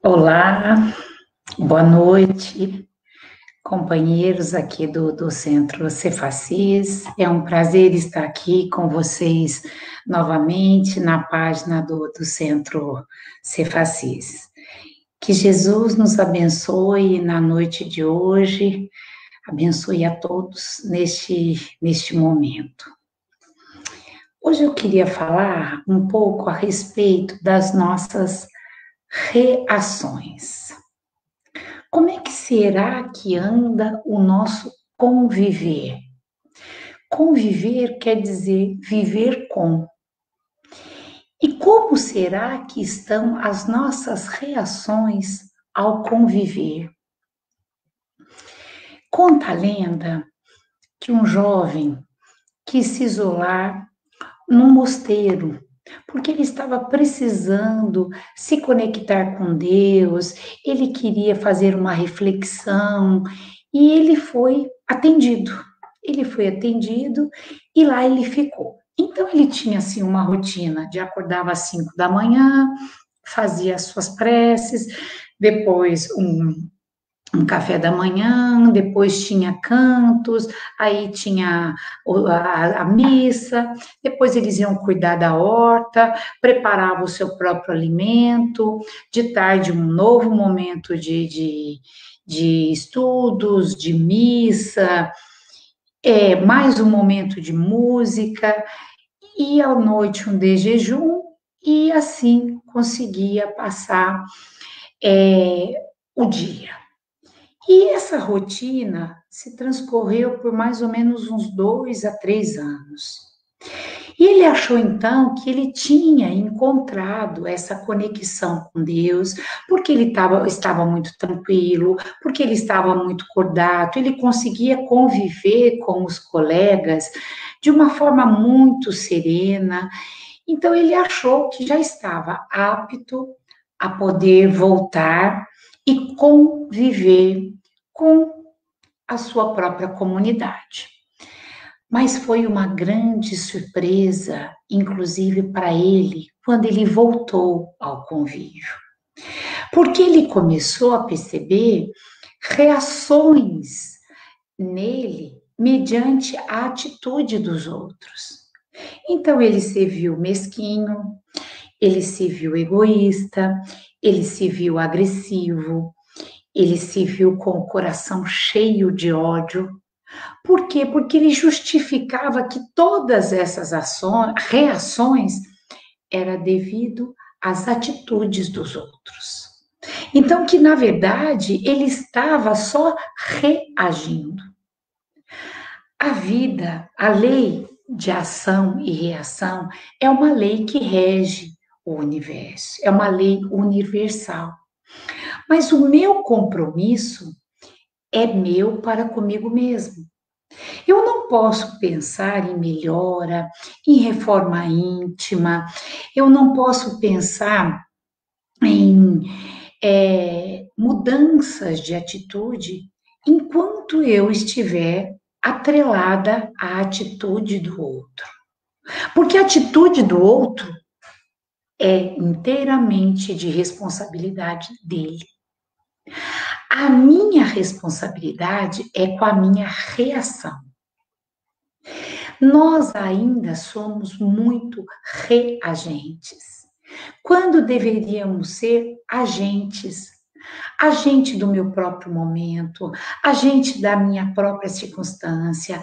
Olá, boa noite, companheiros aqui do Centro Cefacis. É um prazer estar aqui com vocês novamente na página do Centro Cefacis. Que Jesus nos abençoe na noite de hoje, abençoe a todos neste momento. Hoje eu queria falar um pouco a respeito das nossas reações. Como é que será que anda o nosso conviver? Conviver quer dizer viver com. E como será que estão as nossas reações ao conviver? Conta a lenda que um jovem quis se isolar num mosteiro, porque ele estava precisando se conectar com Deus, ele queria fazer uma reflexão e ele foi atendido. Ele foi atendido e lá ele ficou. Então ele tinha assim uma rotina de acordava às 5 da manhã, fazia as suas preces, depois um café da manhã, depois tinha cantos, aí tinha a missa, depois eles iam cuidar da horta, preparavam o seu próprio alimento, de tarde um novo momento de estudos, de missa, mais um momento de música, e à noite um de jejum, e assim conseguia passar o dia. E essa rotina se transcorreu por mais ou menos uns 2 a 3 anos. E ele achou então que ele tinha encontrado essa conexão com Deus, porque ele estava muito tranquilo, porque ele estava muito cordato, ele conseguia conviver com os colegas de uma forma muito serena. Então ele achou que já estava apto a poder voltar e conviver com a sua própria comunidade. Mas foi uma grande surpresa, inclusive para ele, quando ele voltou ao convívio. Porque ele começou a perceber reações nele mediante a atitude dos outros. Então ele se viu mesquinho, ele se viu egoísta, ele se viu agressivo, ele se viu com o coração cheio de ódio. Por quê? Porque ele justificava que todas essas reações era devido às atitudes dos outros. Então, que na verdade ele estava só reagindo. A vida, a lei de ação e reação é uma lei que rege o universo, é uma lei universal. Mas o meu compromisso é meu para comigo mesmo. Eu não posso pensar em melhora, em reforma íntima, eu não posso pensar em mudanças de atitude enquanto eu estiver atrelada à atitude do outro. Porque a atitude do outro é inteiramente de responsabilidade dele. A minha responsabilidade é com a minha reação. Nós ainda somos muito reagentes, quando deveríamos ser agentes. Agente do meu próprio momento, agente da minha própria circunstância,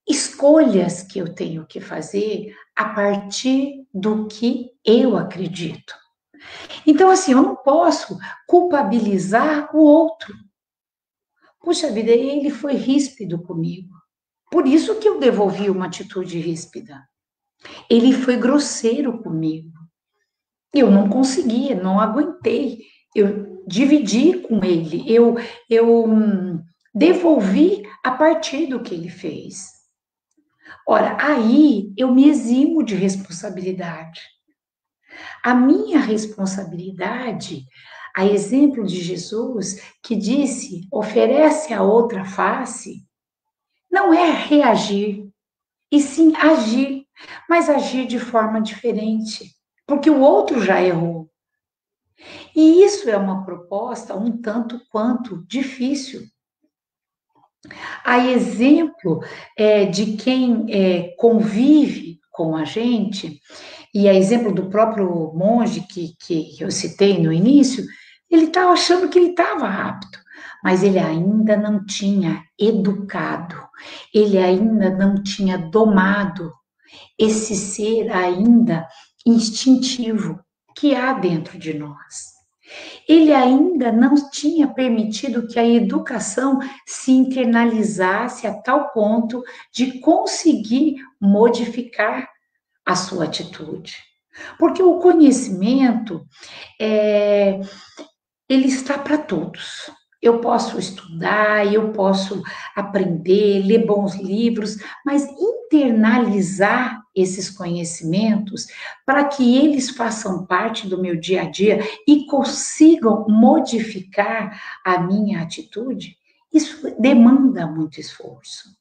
escolhas que eu tenho que fazer a partir do que eu acredito. Então, assim, eu não posso culpabilizar o outro. Puxa vida, ele foi ríspido comigo. Por isso que eu devolvi uma atitude ríspida. Ele foi grosseiro comigo. Eu não conseguia, não aguentei. Eu dividi com ele. Eu devolvi a partir do que ele fez. Ora, aí eu me eximo de responsabilidade. A minha responsabilidade, a exemplo de Jesus, que disse: oferece a outra face, não é reagir, e sim agir, mas agir de forma diferente, porque o outro já errou. E isso é uma proposta um tanto quanto difícil. A exemplo de quem convive com a gente, e a exemplo do próprio monge que eu citei no início, ele estava achando que ele estava apto, mas ele ainda não tinha educado, ele ainda não tinha domado esse ser ainda instintivo que há dentro de nós. Ele ainda não tinha permitido que a educação se internalizasse a tal ponto de conseguir modificar a sua atitude. Porque o conhecimento, é, ele está para todos. Eu posso estudar, eu posso aprender, ler bons livros, mas internalizar esses conhecimentos para que eles façam parte do meu dia a dia e consigam modificar a minha atitude, isso demanda muito esforço.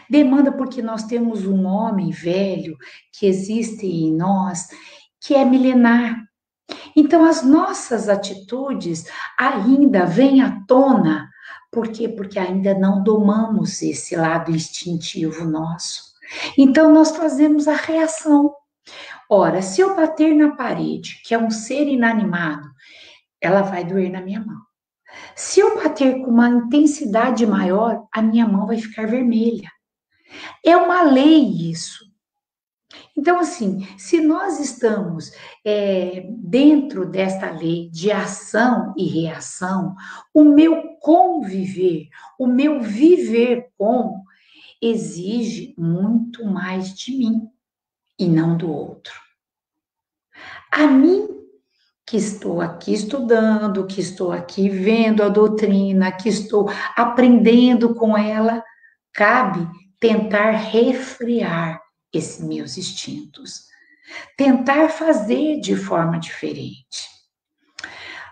Demanda porque nós temos um homem velho que existe em nós, que é milenar. Então, as nossas atitudes ainda vêm à tona. Por quê? Porque ainda não domamos esse lado instintivo nosso. Então, nós fazemos a reação. Ora, se eu bater na parede, que é um ser inanimado, ela vai doer na minha mão. Se eu bater com uma intensidade maior, a minha mão vai ficar vermelha. É uma lei isso. Então, assim, se nós estamos dentro desta lei de ação e reação, o meu conviver, o meu viver com, exige muito mais de mim e não do outro. A mim, que estou aqui estudando, que estou aqui vendo a doutrina, que estou aprendendo com ela, cabe tentar refrear esses meus instintos, tentar fazer de forma diferente.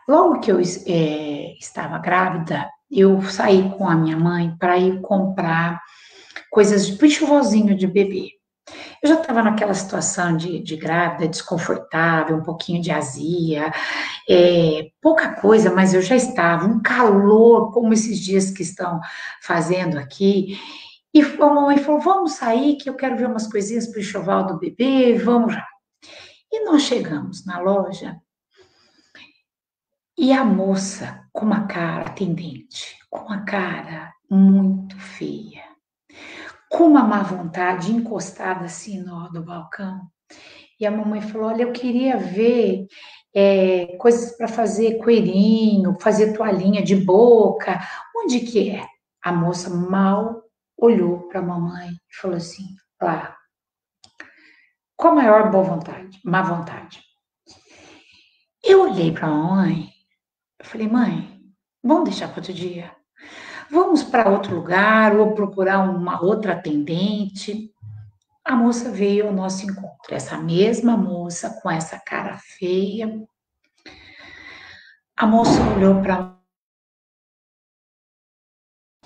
Logo que eu estava grávida, eu saí com a minha mãe para ir comprar coisas de enxovalzinho de bebê. Eu já estava naquela situação de grávida, desconfortável, um pouquinho de azia, pouca coisa, mas eu já estava, um calor, como esses dias que estão fazendo aqui. E a mamãe falou: vamos sair, que eu quero ver umas coisinhas para o enxoval do bebê, vamos já. E nós chegamos na loja e a moça com uma cara atendente, com uma cara muito feia, com uma má vontade, encostada assim do balcão. E a mamãe falou: olha, eu queria ver coisas para fazer coelhinho, fazer toalhinha de boca. Onde que é? A moça mal olhou para a mamãe e falou assim: lá, com a maior boa vontade, má vontade. Eu olhei para a mamãe, eu falei: mãe, vamos deixar para outro dia? Vamos para outro lugar ou procurar uma outra atendente? A moça veio ao nosso encontro, essa mesma moça com essa cara feia. A moça olhou para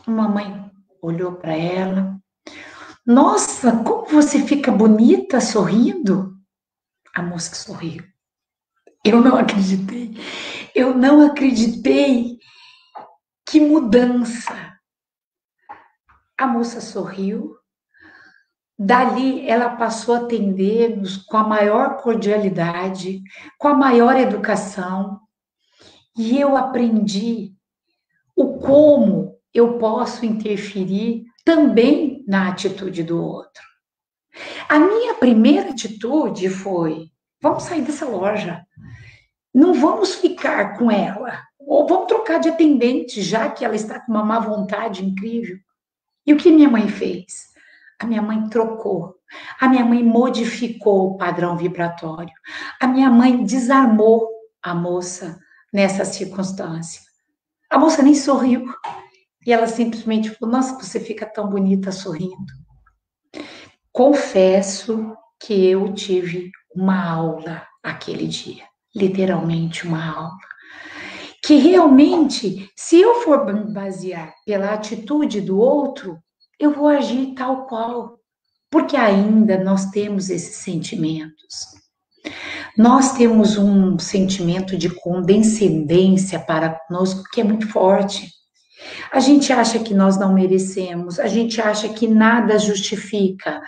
a mamãe, olhou para ela. Nossa, como você fica bonita sorrindo? A moça sorriu. Eu não acreditei. Eu não acreditei. Que mudança. A moça sorriu. Dali, ela passou a atender-nos com a maior cordialidade, com a maior educação. E eu aprendi o como eu posso interferir também na atitude do outro. A minha primeira atitude foi: vamos sair dessa loja, não vamos ficar com ela, ou vamos trocar de atendente, já que ela está com uma má vontade incrível. E o que minha mãe fez? A minha mãe trocou, a minha mãe modificou o padrão vibratório, a minha mãe desarmou a moça nessa circunstância. A moça nem sorriu. E ela simplesmente falou: nossa, você fica tão bonita sorrindo. Confesso que eu tive uma aula aquele dia, literalmente uma aula. Que realmente, se eu for me basear pela atitude do outro, eu vou agir tal qual. Porque ainda nós temos esses sentimentos. Nós temos um sentimento de condescendência para conosco que é muito forte. A gente acha que nós não merecemos, a gente acha que nada justifica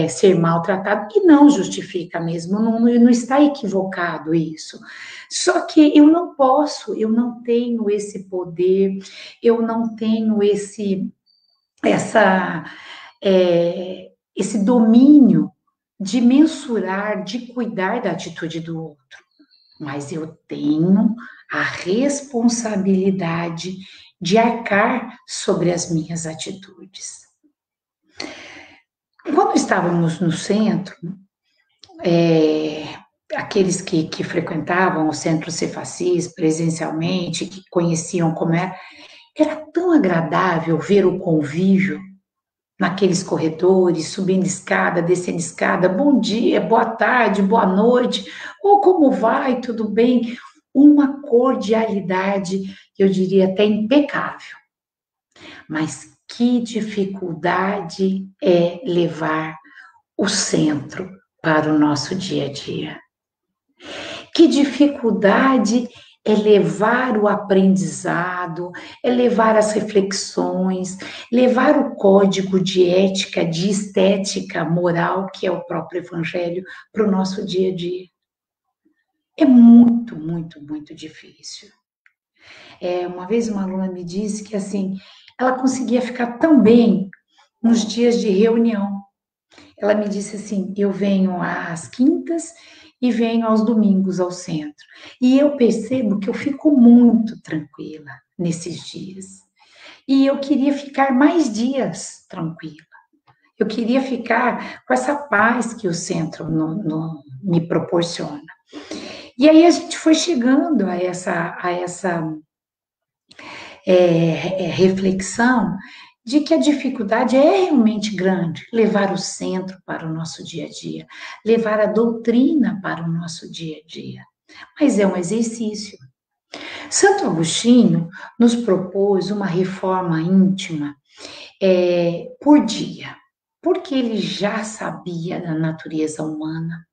ser maltratado, e não justifica mesmo, não está equivocado isso. Só que eu não posso, eu não tenho esse poder, eu não tenho essa, esse domínio de mensurar, de cuidar da atitude do outro, mas eu tenho a responsabilidade de arcar sobre as minhas atitudes. Quando estávamos no centro, aqueles que frequentavam o centro Cefacis presencialmente, que conheciam como era tão agradável ver o convívio naqueles corredores, subindo escada, descendo escada, bom dia, boa tarde, boa noite, ou como vai, tudo bem? Uma cordialidade, eu diria até impecável. Mas que dificuldade é levar o centro para o nosso dia a dia. Que dificuldade é levar o aprendizado, é levar as reflexões, levar o código de ética, de estética moral, que é o próprio Evangelho, para o nosso dia a dia. É muito, muito, muito difícil. Uma vez uma aluna me disse que assim, ela conseguia ficar tão bem nos dias de reunião. Ela me disse assim: eu venho às quintas e venho aos domingos ao centro. E eu percebo que eu fico muito tranquila nesses dias. E eu queria ficar mais dias tranquila. Eu queria ficar com essa paz que o centro me proporciona. E aí a gente foi chegando a essa reflexão de que a dificuldade é realmente grande, levar o centro para o nosso dia a dia, levar a doutrina para o nosso dia a dia. Mas é um exercício. Santo Agostinho nos propôs uma reforma íntima por dia, porque ele já sabia da natureza humana,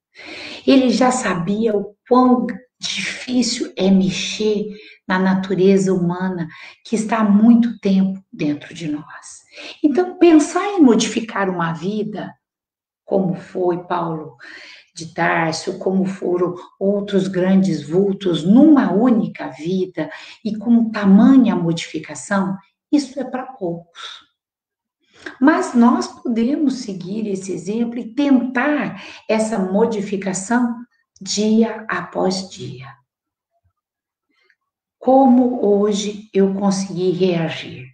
ele já sabia o quão difícil é mexer na natureza humana que está há muito tempo dentro de nós. Então, pensar em modificar uma vida, como foi Paulo de Tarso, como foram outros grandes vultos numa única vida e com tamanha modificação, isso é para poucos. Mas nós podemos seguir esse exemplo e tentar essa modificação dia após dia. Como hoje eu consegui reagir?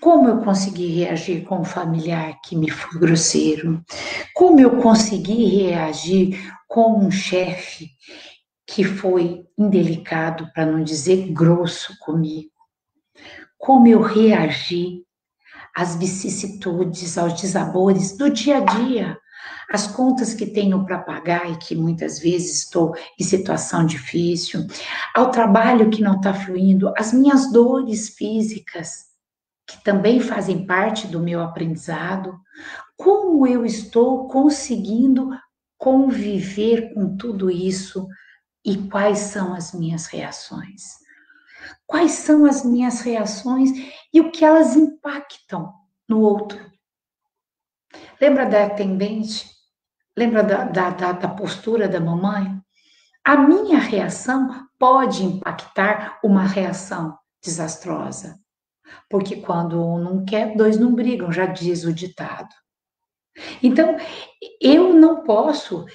Como eu consegui reagir com um familiar que me foi grosseiro? Como eu consegui reagir com um chefe que foi indelicado, para não dizer grosso comigo? Como eu reagi às vicissitudes, aos desabores do dia a dia, as contas que tenho para pagar e que muitas vezes estou em situação difícil, ao trabalho que não está fluindo, as minhas dores físicas, que também fazem parte do meu aprendizado, como eu estou conseguindo conviver com tudo isso e quais são as minhas reações? Quais são as minhas reações e o que elas impactam no outro? Lembra da atendente? Lembra da postura da mamãe? A minha reação pode impactar uma reação desastrosa. Porque quando um não quer, dois não brigam, já diz o ditado. Então, eu não posso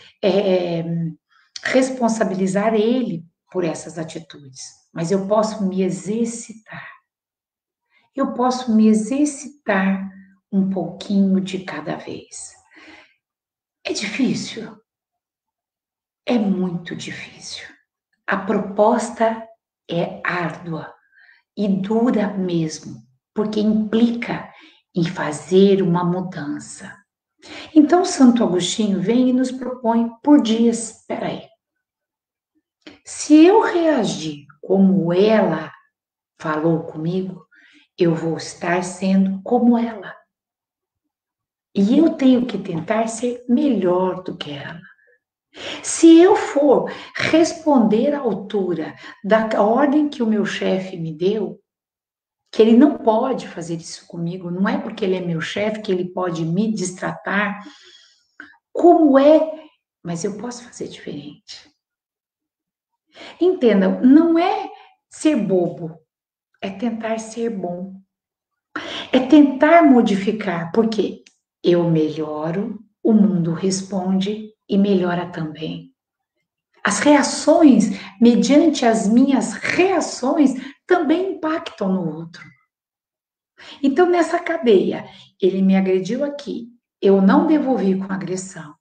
responsabilizar ele por essas atitudes, mas eu posso me exercitar. Eu posso me exercitar um pouquinho de cada vez. É difícil? É muito difícil. A proposta é árdua e dura mesmo, porque implica em fazer uma mudança. Então, Santo Agostinho vem e nos propõe por dias. Espera aí. Se eu reagir como ela falou comigo, eu vou estar sendo como ela. E eu tenho que tentar ser melhor do que ela. Se eu for responder à altura da ordem que o meu chefe me deu, que ele não pode fazer isso comigo, não é porque ele é meu chefe que ele pode me destratar, como é, mas eu posso fazer diferente. Entendam, não é ser bobo, é tentar ser bom, é tentar modificar, porque eu melhoro, o mundo responde e melhora também. As reações, mediante as minhas reações, também impactam no outro. Então, nessa cadeia, ele me agrediu aqui, eu não devolvi com agressão.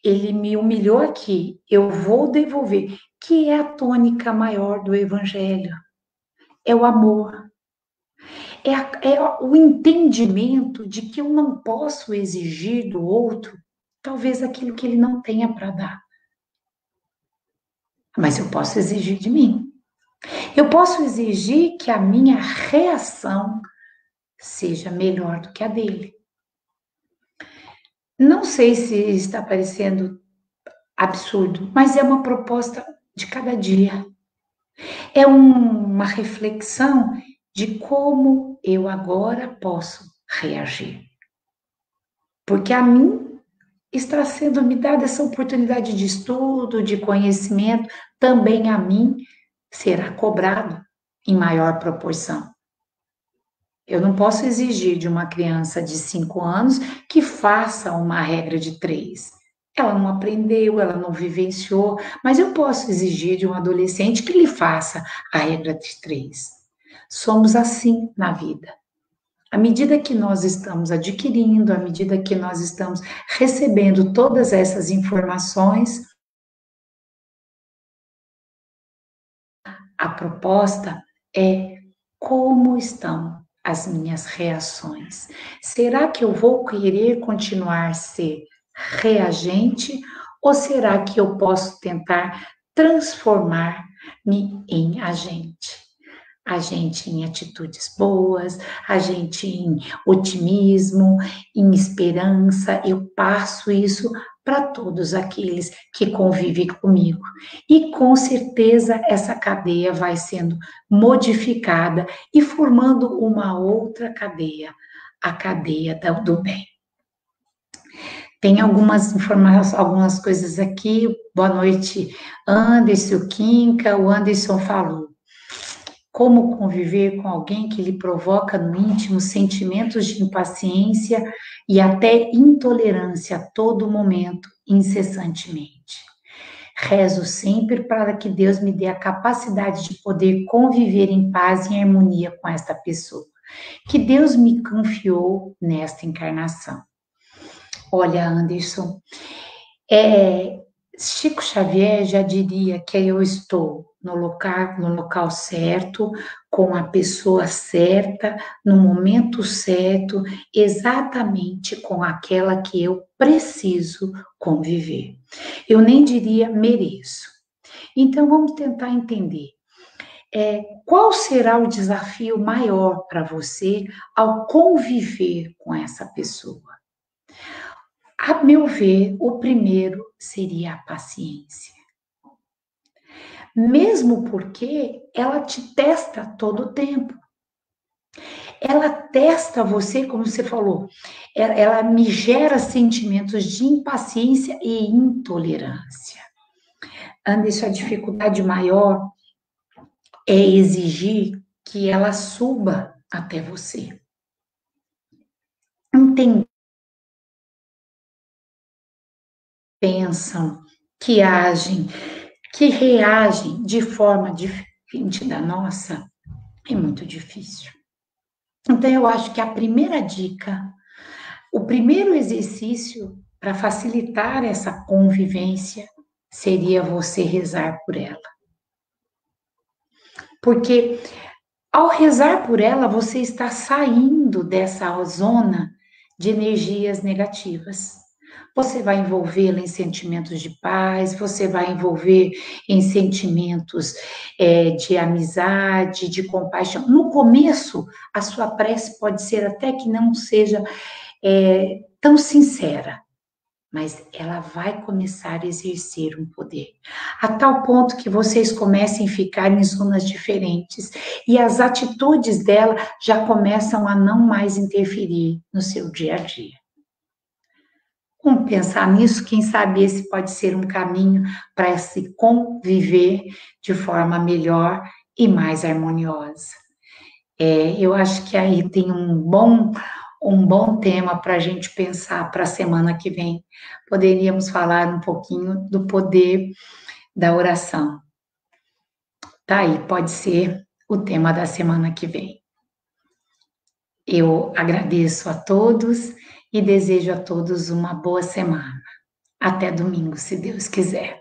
Ele me humilhou aqui, eu vou devolver, que é a tônica maior do evangelho. É o amor. É o entendimento de que eu não posso exigir do outro, talvez aquilo que ele não tenha para dar. Mas eu posso exigir de mim. Eu posso exigir que a minha reação seja melhor do que a dele. Não sei se está parecendo absurdo, mas é uma proposta de cada dia. É uma reflexão de como eu agora posso reagir. Porque a mim está sendo me dada essa oportunidade de estudo, de conhecimento, também a mim será cobrado em maior proporção. Eu não posso exigir de uma criança de 5 anos que faça uma regra de 3. Ela não aprendeu, ela não vivenciou, mas eu posso exigir de um adolescente que lhe faça a regra de 3. Somos assim na vida. À medida que nós estamos adquirindo, à medida que nós estamos recebendo todas essas informações, a proposta é como estão as minhas reações. Será que eu vou querer continuar a ser reagente ou será que eu posso tentar transformar-me em agente? Agente em atitudes boas, agente em otimismo, em esperança. Eu passo isso para todos aqueles que convivem comigo. E com certeza essa cadeia vai sendo modificada e formando uma outra cadeia, a cadeia do bem. Tem algumas informações, algumas coisas aqui. Boa noite, Anderson Quinca. O Anderson falou: como conviver com alguém que lhe provoca no íntimo sentimentos de impaciência e até intolerância a todo momento, incessantemente. Rezo sempre para que Deus me dê a capacidade de poder conviver em paz e em harmonia com esta pessoa, que Deus me confiou nesta encarnação. Olha, Anderson, Chico Xavier já diria que eu estou no local certo, com a pessoa certa, no momento certo, exatamente com aquela que eu preciso conviver. Eu nem diria mereço. Então vamos tentar entender. Qual será o desafio maior para você ao conviver com essa pessoa? A meu ver, o primeiro seria a paciência. Mesmo porque ela te testa todo o tempo. Ela testa você, como você falou, ela me gera sentimentos de impaciência e intolerância. Anderson, a dificuldade maior é exigir que ela suba até você. Entender, pensam, que agem, que reagem de forma diferente da nossa, é muito difícil. Então, eu acho que a primeira dica, o primeiro exercício para facilitar essa convivência seria você rezar por ela. Porque ao rezar por ela, você está saindo dessa zona de energias negativas. Você vai envolvê-la em sentimentos de paz, você vai envolver em sentimentos de amizade, de compaixão. No começo, a sua prece pode ser até que não seja tão sincera, mas ela vai começar a exercer um poder, a tal ponto que vocês comecem a ficar em zonas diferentes e as atitudes dela já começam a não mais interferir no seu dia a dia. Vamos pensar nisso, quem sabe esse pode ser um caminho para se conviver de forma melhor e mais harmoniosa. Eu acho que aí tem um bom tema para a gente pensar para a semana que vem. Poderíamos falar um pouquinho do poder da oração. Tá aí, pode ser o tema da semana que vem. Eu agradeço a todos e desejo a todos uma boa semana. Até domingo, se Deus quiser.